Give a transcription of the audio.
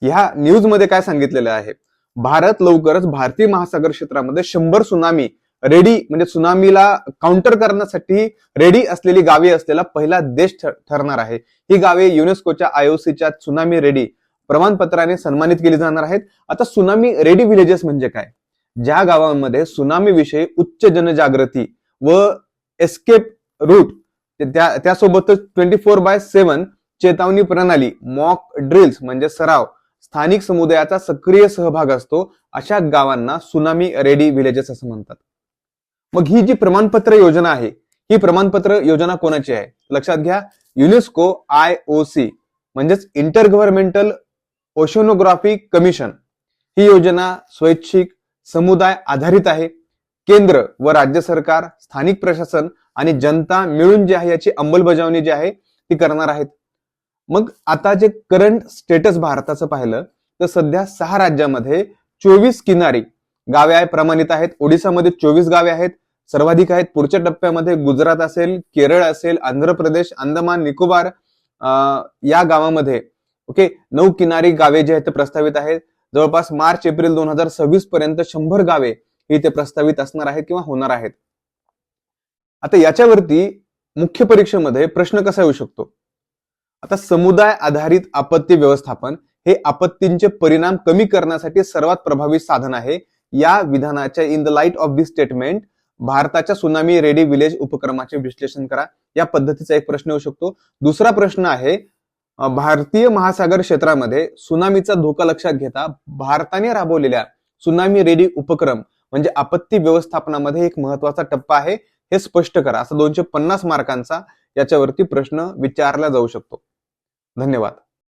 ह्या न्यूज मध्ये काय सांगितलेलं आहे, भारत लवकरच भारतीय महासागर क्षेत्रामध्ये 100 सुनामी रेडी म्हणजे सुनामीला काउंटर करण्यासाठी रेडी असलेली गावे असलेला पहिला देश ठरणार आहे. ही गावे युनेस्कोच्या आयओसीच्या सुनामी रेडी प्रमाणपत्राने सन्मानित केली जाणार आहेत. आता सुनामी रेडी विलेजेस म्हणजे काय? ज्या गावांमध्ये सुनामी विषयी उच्च जनजागृती व एस्केप रूट त्यासोबतच 24/7 चेतावणी प्रणाली, मॉक ड्रिल्स म्हणजे सराव, स्थानिक समुदायाचा सक्रिय सहभाग असतो, अशा गावांना सुनामी रेडी विलेजेस असं म्हणतात. मग ही जी प्रमाणपत्र योजना आहे, ही प्रमाणपत्र योजना कोणाची आहे? लक्षात घ्या, युनेस्को आयओसी म्हणजेच इंटर गव्हर्नमेंटल ओशनोग्राफी कमिशन. ही योजना स्वैच्छिक समुदाय आधारित आहे. केंद्र व राज्य सरकार, स्थानिक प्रशासन आणि जनता मिळून जे आहे याची अंमलबजावणी जी आहे ती करणार आहेत. मग आता जे करंट स्टेटस भारताचं पाहिलं तर सध्या 6 राज्यामध्ये 24 किनारी गावे प्रमाणित आहेत. ओडिसामध्ये 24 गावे आहेत, सर्वाधिक आहेत. पुढच्या टप्प्यामध्ये गुजरात असेल, केरळ असेल, आंध्र प्रदेश, अंदमान निकोबार या गावामध्ये 9 किनारी गावे जे आहेत ते प्रस्तावित आहेत. जवळपास मार्च-एप्रिल 2026 पर्यंत 100 गावे ही ते प्रस्तावित असणार आहेत किंवा होणार आहेत. आता याच्यावरती मुख्य परीक्षेमध्ये प्रश्न कसा येऊ शकतो? आता समुदाय आधारित आपत्ती व्यवस्थापन हे आपत्तींचे परिणाम कमी करण्यासाठी सर्वात प्रभावी साधन आहे. या विधानाच्या in the light of this statement भारताच्या सुनामी रेडी विलेज उपक्रमाचे विश्लेषण करा. या पद्धतीचा एक प्रश्न येऊ शकतो. दुसरा प्रश्न आहे, भारतीय महासागर क्षेत्रामध्ये सुनामीचा धोका लक्षात घेता भारताने राबवलेल्या सुनामी रेडी उपक्रम म्हणजे आपत्ती व्यवस्थापनामध्ये एक महत्वाचा टप्पा आहे, हे स्पष्ट करा. असा 250 मार्कांचा याच्यावरती प्रश्न विचारला जाऊ शकतो. धन्यवाद.